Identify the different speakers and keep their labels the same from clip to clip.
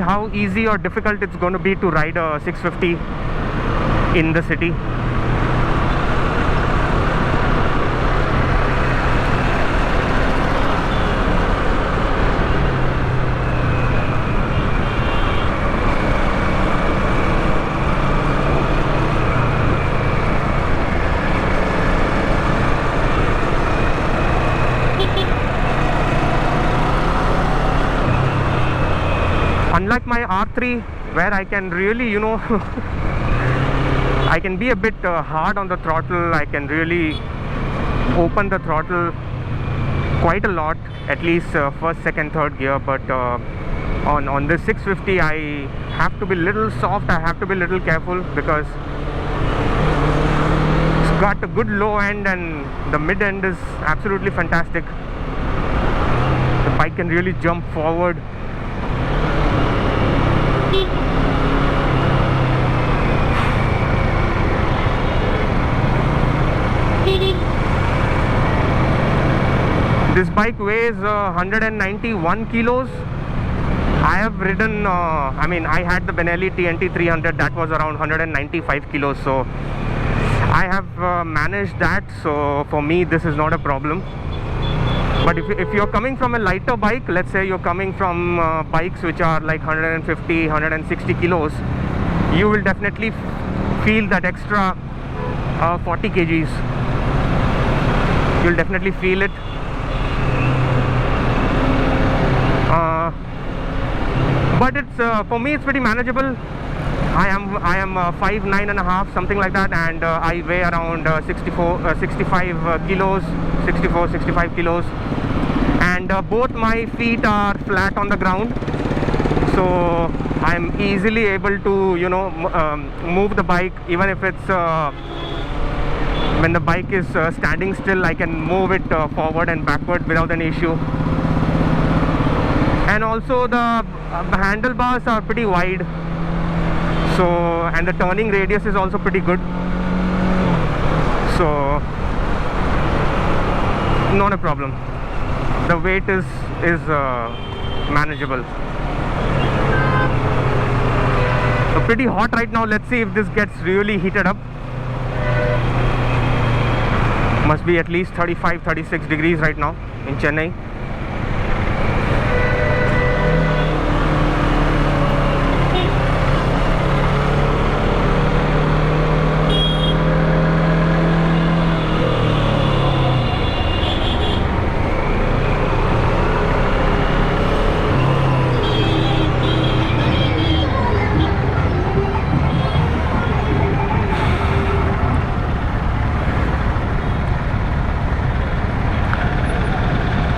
Speaker 1: how easy or difficult it's going to be to ride a 650 in the city. Unlike my R3, where I can really, I can be a bit hard on the throttle. I can really open the throttle quite a lot, at least first, second, third gear. But on this 650, I have to be little soft. I have to be little careful because it's got a good low end and the mid end is absolutely fantastic. The bike can really jump forward. This bike weighs 191 kilos. I have ridden, I had the Benelli TNT 300 that was around 195 kilos. So I have managed that. So for me, this is not a problem. But if you're coming from a lighter bike, let's say you're coming from bikes which are like 150, 160 kilos, you will definitely feel that extra 40 kgs. You'll definitely feel it. But it's for me it's pretty manageable. I am 5'9.5", something like that, and I weigh around 65 kilos, 65 kilos, and both my feet are flat on the ground, so I'm easily able to move the bike. Even if it's when the bike is standing still, I can move it forward and backward without an issue. And also the handlebars are pretty wide, so, and the turning radius is also pretty good, so not a problem. The weight is manageable. So pretty hot right now. Let's see if this gets really heated up. Must be at least 35-36 degrees right now in Chennai.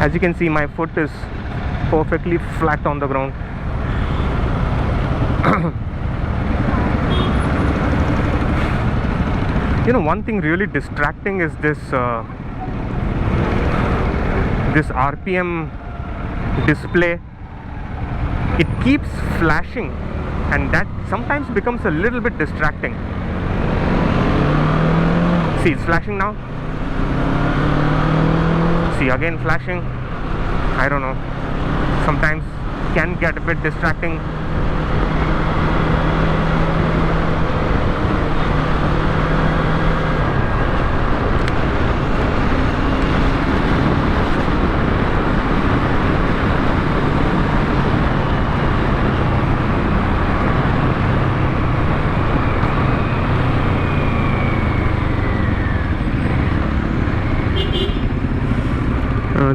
Speaker 1: As you can see, my foot is perfectly flat on the ground. One thing really distracting is this this RPM display. It keeps flashing, and that sometimes becomes a little bit distracting. See, it's flashing now. See, again flashing. I don't know, sometimes can get a bit distracting.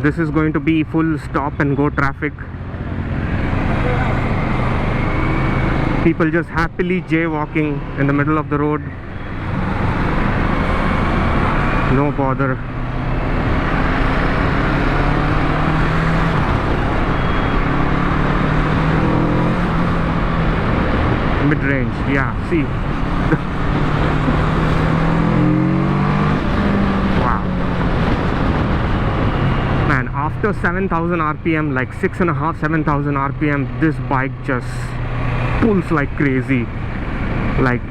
Speaker 1: This is going to be full stop and go traffic. People just happily jaywalking in the middle of the road. No bother. Mid-range, yeah, see. After 7,000 RPM, like 6,500-7,000 RPM, this bike just pulls like crazy. Like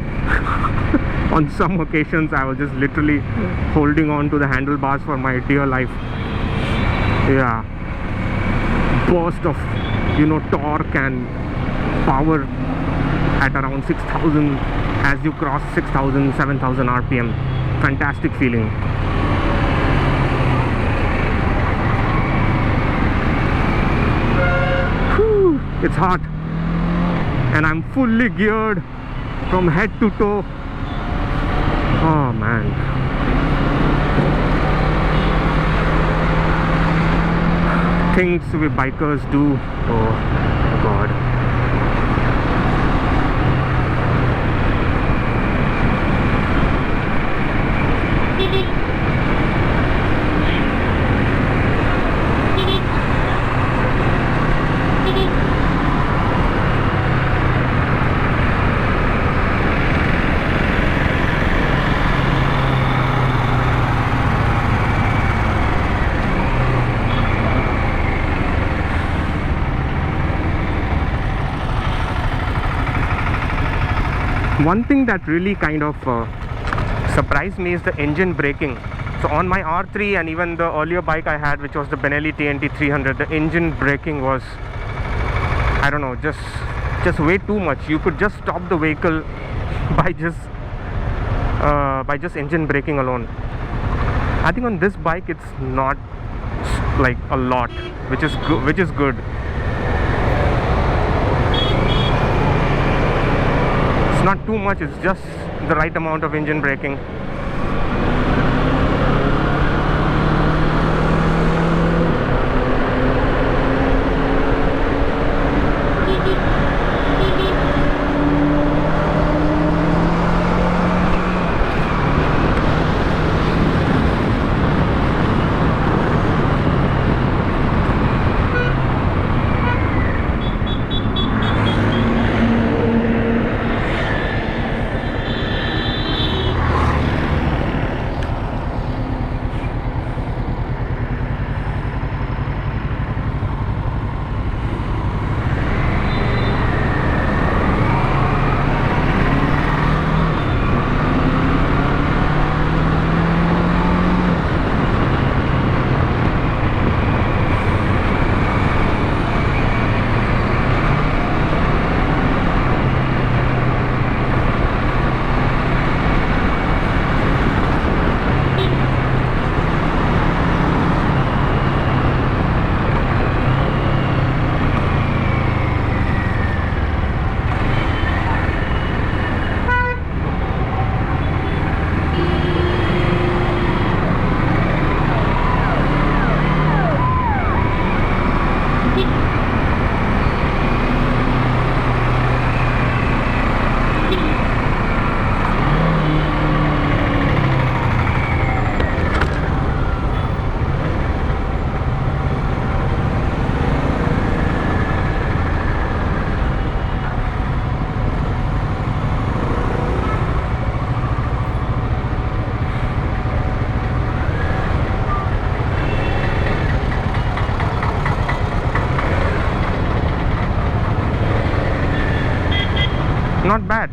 Speaker 1: on some occasions I was just literally holding on to the handlebars for my dear life. Yeah, burst of torque and power at around 6,000 as you cross 6,000, 7,000 RPM. Fantastic feeling. Whew, it's hot, and I'm fully geared from head to toe. Oh man. Things we bikers do. Oh god. One thing that really kind of surprised me is the engine braking. So on my R3 and even the earlier bike I had, which was the Benelli TNT 300, the engine braking was, I don't know, just way too much. You could just stop the vehicle by just engine braking alone. I think on this bike it's not like a lot, which is good. Not too much, it's just the right amount of engine braking. Not bad.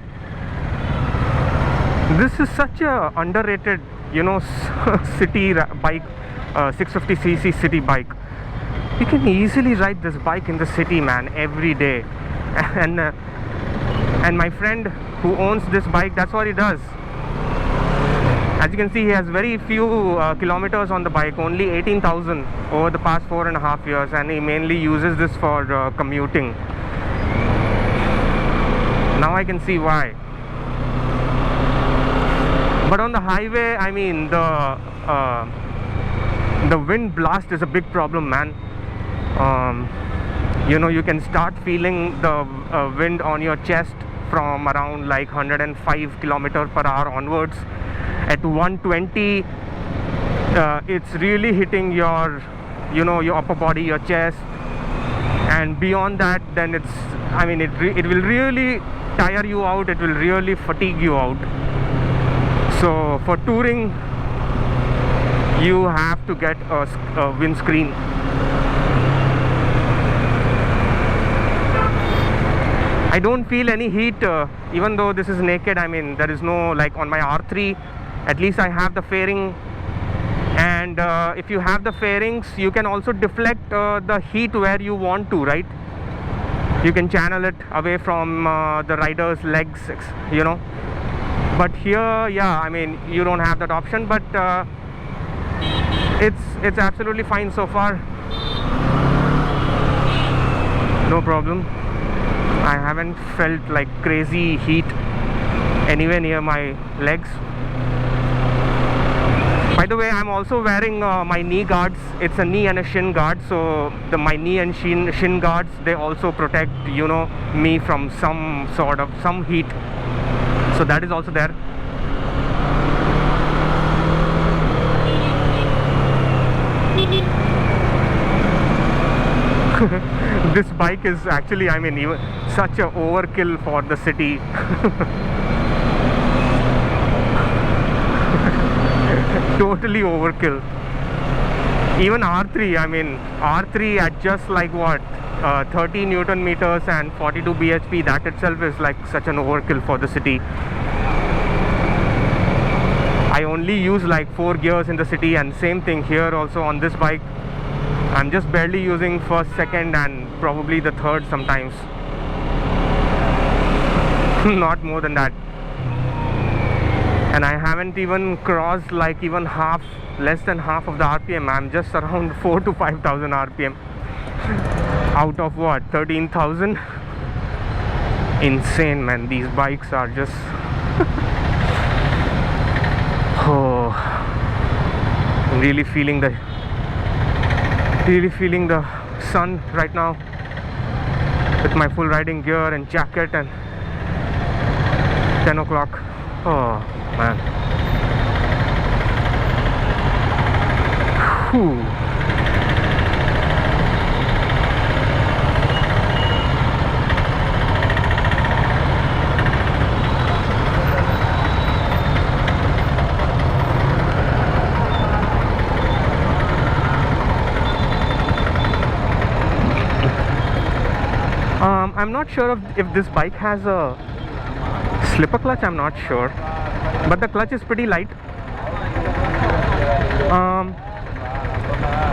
Speaker 1: This is such a underrated, city bike, 650cc city bike. You can easily ride this bike in the city, man, every day. And my friend who owns this bike, that's what he does. As you can see, he has very few kilometers on the bike, only 18,000 over the past 4.5 years, and he mainly uses this for commuting. Now I can see why. But on the highway, I mean, the wind blast is a big problem, man. You can start feeling the wind on your chest from around like 105 kilometers per hour onwards. At 120, it's really hitting your upper body, your chest, and beyond that, then it will really tire you out. It will really fatigue you out. So for touring, you have to get a windscreen. I don't feel any heat, even though this is naked. I mean, there is no, like on my R3, at least I have the fairing, and if you have the fairings, you can also deflect the heat where you want to, right? You can channel it away from the rider's legs, you know. But here, yeah, I mean, you don't have that option, but it's absolutely fine so far. No problem. I haven't felt like crazy heat anywhere near my legs. By the way, I'm also wearing my knee guards. It's a knee and a shin guard, so my knee and shin guards, they also protect, you know, me from some heat. So that is also there. This bike is actually, I mean, even such a overkill for the city. Totally overkill. Even R3, I mean, R3 at just like what, 30 Newton meters and 42 bhp, that itself is like such an overkill for the city. I only use like 4 gears in the city, and same thing here also on this bike. I'm just barely using first, second and probably the third sometimes. Not more than that. And I haven't even crossed like even less than half of the RPM. I'm just around 4,000 to 5,000 RPM out of what, 13,000. Insane, man. These bikes are just oh, I'm really feeling the sun right now with my full riding gear and jacket and 10 o'clock. Oh man. Whew. I'm not sure if this bike has a slipper clutch. I'm not sure, but the clutch is pretty light.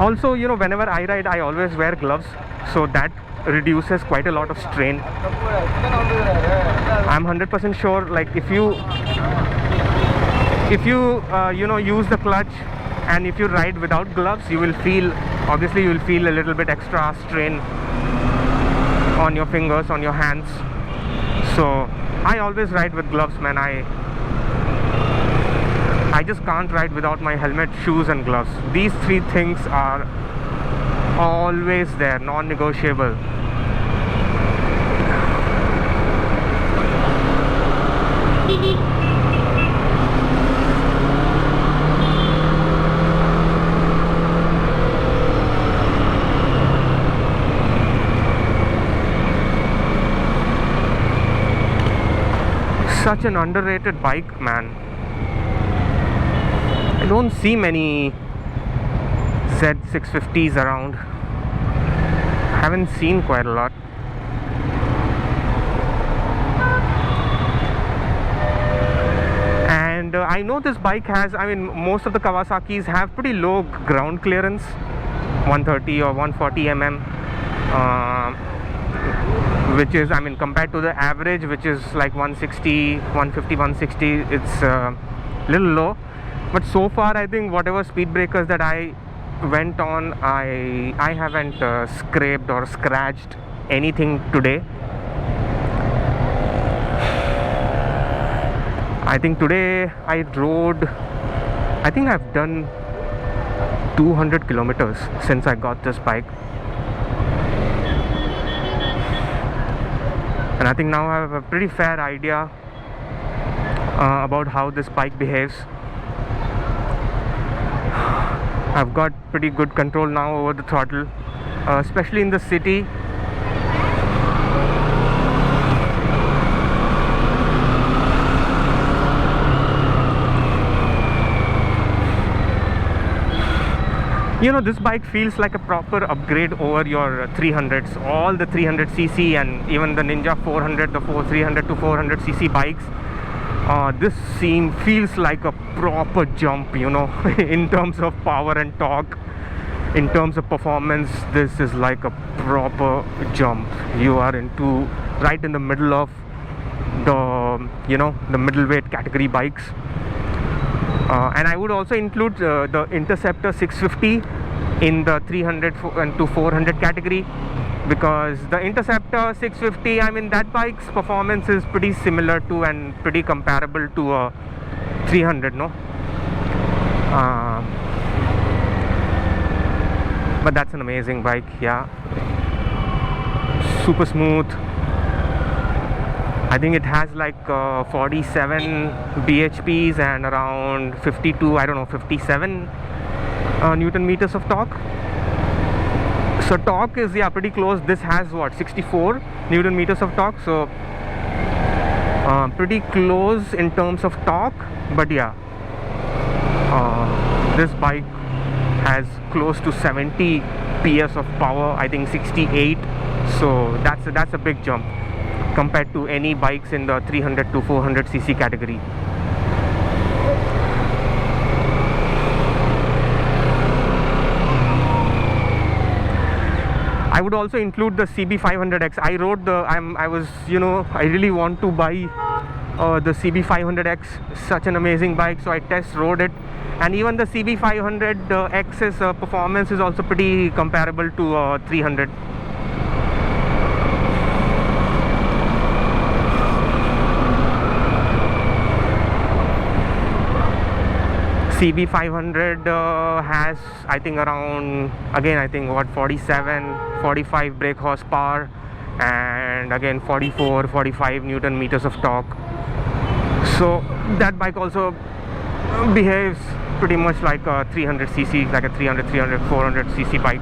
Speaker 1: Also, you know, whenever I ride, I always wear gloves, so that reduces quite a lot of strain. I'm 100% sure, like if you you know, use the clutch and if you ride without gloves, you will feel a little bit extra strain on your fingers, on your hands. So I always ride with gloves, man. I just can't ride without my helmet, shoes and gloves. These 3 things are always there, non-negotiable. Such an underrated bike, man. I don't see many Z650s around. Haven't seen quite a lot. And I know this bike has, I mean, most of the Kawasaki's have pretty low ground clearance, 130 or 140 mm. Which is, I mean, compared to the average, which is like 160, 150, 160, it's a little low. But so far, I think whatever speed breakers that I went on, I haven't scraped or scratched anything today. I think today I rode, I think I've done 200 kilometers since I got this bike. And I think now I have a pretty fair idea about how this bike behaves. I've got pretty good control now over the throttle, especially in the city. You know, this bike feels like a proper upgrade over your 300s, all the 300cc and even the Ninja 400, the 300 to 400cc bikes. This feels like a proper jump, you know, in terms of power and torque. In terms of performance, this is like a proper jump. You are into right in the middle of the, you know, the middleweight category bikes. And I would also include the Interceptor 650 in the 300 and to 400 category, because the Interceptor 650, I mean, that bike's performance is pretty similar to and pretty comparable to a 300, no? But that's an amazing bike, yeah. Super smooth. I think it has like 47 bhps and around 52, I don't know, 57 Newton meters of torque. So torque is, yeah, pretty close. This has what, 64 Newton meters of torque, so pretty close in terms of torque. But yeah, this bike has close to 70 PS of power, I think 68. So that's a big jump compared to any bikes in the 300 to 400 cc category. I would also include the CB500X. I rode the, I was, you know, I really want to buy the CB500X, such an amazing bike, so I test rode it. And even the CB500X's performance is also pretty comparable to 300. CB500 has, I think, around, again, I think what, 47, 45 brake horsepower, and again 44, 45 Newton meters of torque. So that bike also behaves pretty much like a 300cc, like a 300, 400cc bike.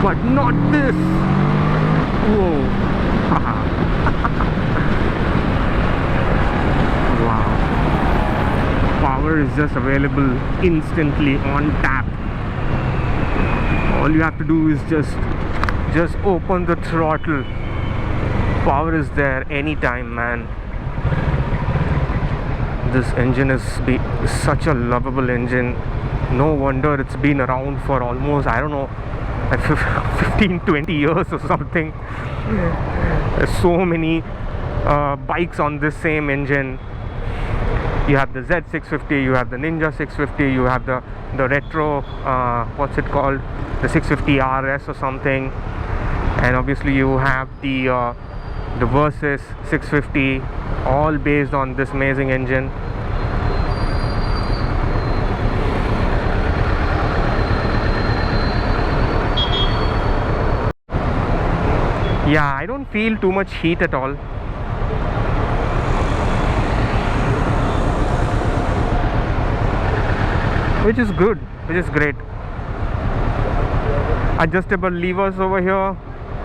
Speaker 1: But not this. Whoa. Wow. Power is just available instantly on tap. All you have to do is just open the throttle. Power is there anytime, man. This engine is such a lovable engine. No wonder it's been around for almost, I don't know, like 15-20 years or something. There's so many bikes on this same engine. You have the Z650, you have the Ninja 650, you have the retro, what's it called, the 650 RS or something, and obviously you have the Versys 650, all based on this amazing engine. Yeah, I don't feel too much heat at all. Which is good, which is great. Adjustable levers over here.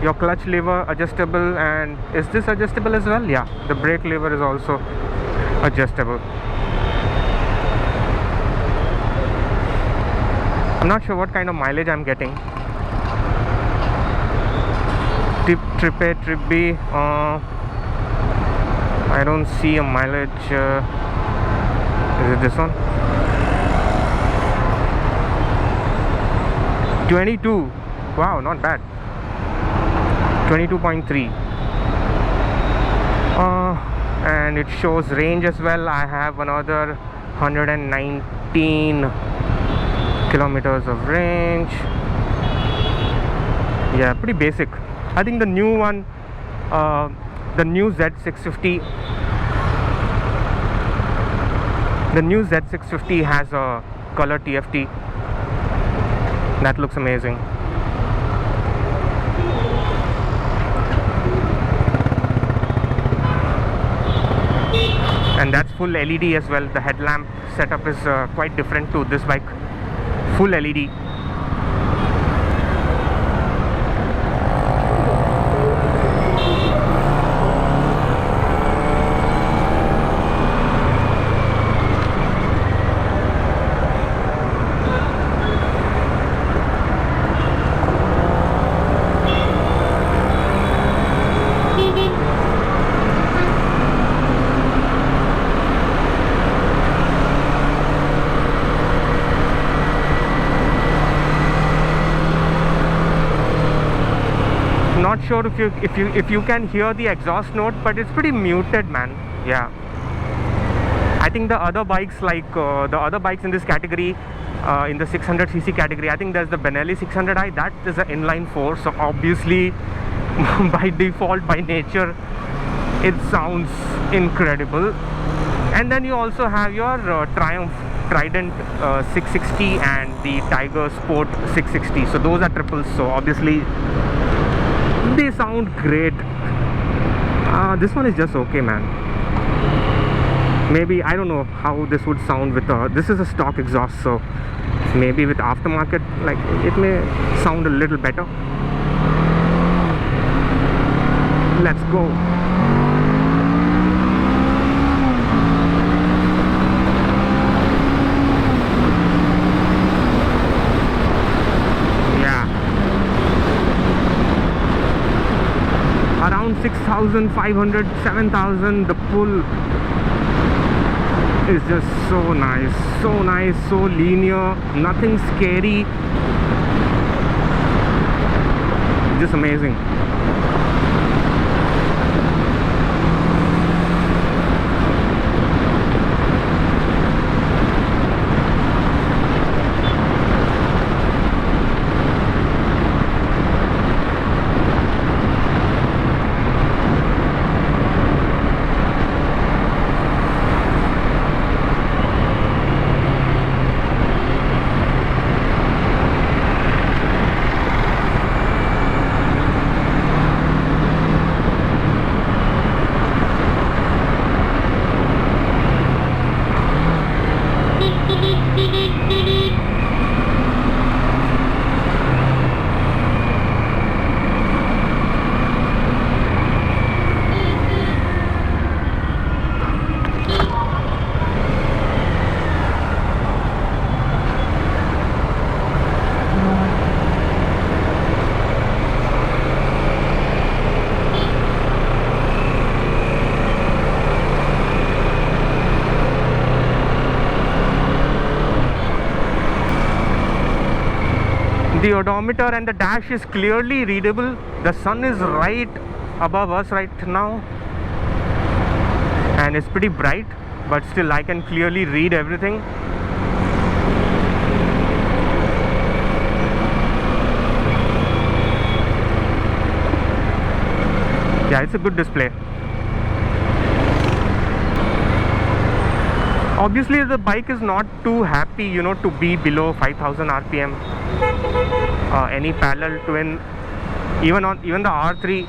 Speaker 1: Your clutch lever adjustable, and is this adjustable as well? Yeah, the brake lever is also adjustable. I'm not sure what kind of mileage I'm getting. Trip A, Trip B, I don't see a mileage. Is it this one? 22. Wow, not bad. 22.3. And it shows range as well. I have another 119 kilometers of range. Yeah, pretty basic. I think the new one, the new Z650, has a color TFT. That looks amazing. And that's full LED as well. The headlamp setup is quite different to this bike. Full LED. not sure if you can hear the exhaust note, but it's pretty muted, man. Yeah, I think the other bikes, like the other bikes in this category, in the 600cc category, I think there's the Benelli 600i. That is an inline 4, so obviously by default, by nature, it sounds incredible. And then you also have your Triumph Trident 660 and the Tiger Sport 660. So those are triples, so obviously they sound great. This one is just okay, man. Maybe, I don't know how this would sound with this is a stock exhaust, so maybe with aftermarket, like, it may sound a little better. Let's go. Around 6,500, 7,000. The pull is just so nice, so linear, nothing scary, just amazing. The odometer and the dash is clearly readable. The sun is right above us right now and it's pretty bright, but still I can clearly read everything. Yeah, it's a good display. Obviously the bike is not too happy, you know, to be below 5,000 rpm. Any parallel twin, even the R3,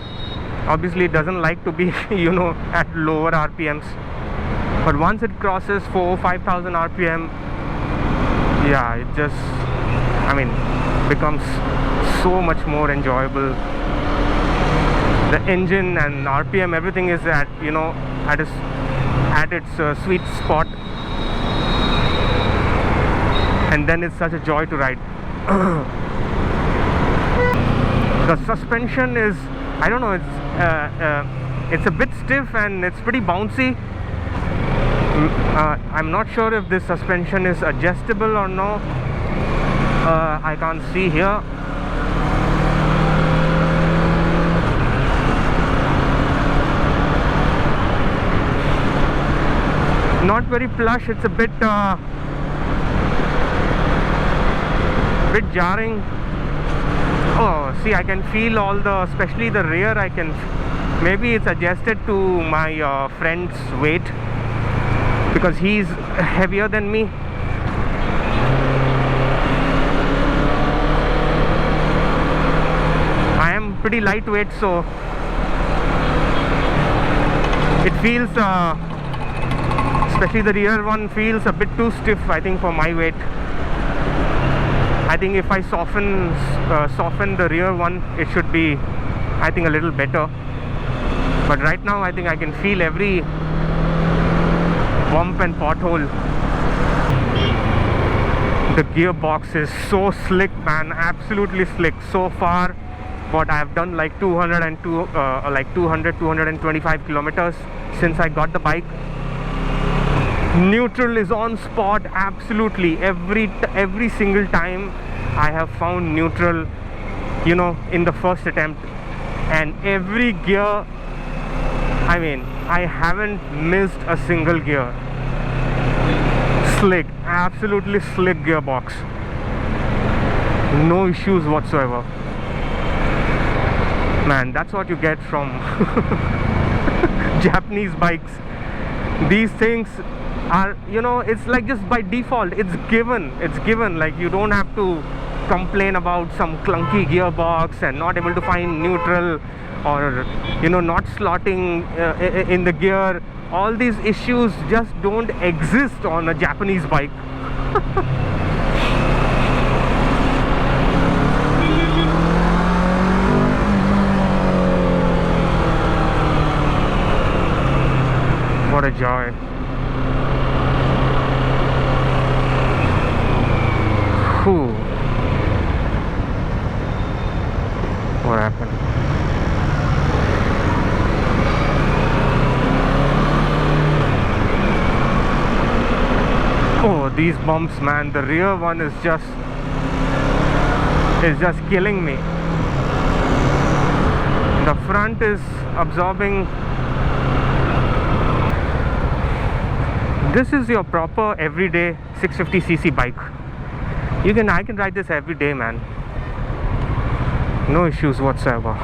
Speaker 1: obviously it doesn't like to be you know, at lower rpms, but once it crosses 4,000-5,000 rpm, yeah, it just, I mean, becomes so much more enjoyable. The engine and rpm, everything is at, you know, at its sweet spot, and then it's such a joy to ride. The suspension is, I don't know, it's a bit stiff and it's pretty bouncy. I'm not sure if this suspension is adjustable or no. I can't see here. Not very plush. It's a bit jarring. Oh, see, I can feel all the, especially the rear, I can, maybe it's adjusted to my friend's weight, because he's heavier than me. I am pretty lightweight, so it feels, especially the rear one feels a bit too stiff, I think, for my weight. I think if I soften the rear one, it should be, I think, a little better. But right now I think I can feel every bump and pothole. The gearbox is so slick, man, absolutely slick. So far what I have done, like 225 kilometers since I got the bike. Neutral is on spot, absolutely. Every single time I have found neutral, you know, in the first attempt. and every gear, I mean, I haven't missed a single gear. Slick, absolutely slick gearbox, no issues whatsoever. Man, that's what you get from Japanese bikes. These things are, you know, it's like just by default, it's given. Like, you don't have to complain about some clunky gearbox and not able to find neutral, or, you know, not slotting in the gear. All these issues just don't exist on a Japanese bike. What a joy. Whew. What happened? Oh, these bumps, man. The rear one is just killing me. The front is absorbing. This is your proper everyday 650cc bike. I can ride this every day, man. No issues whatsoever.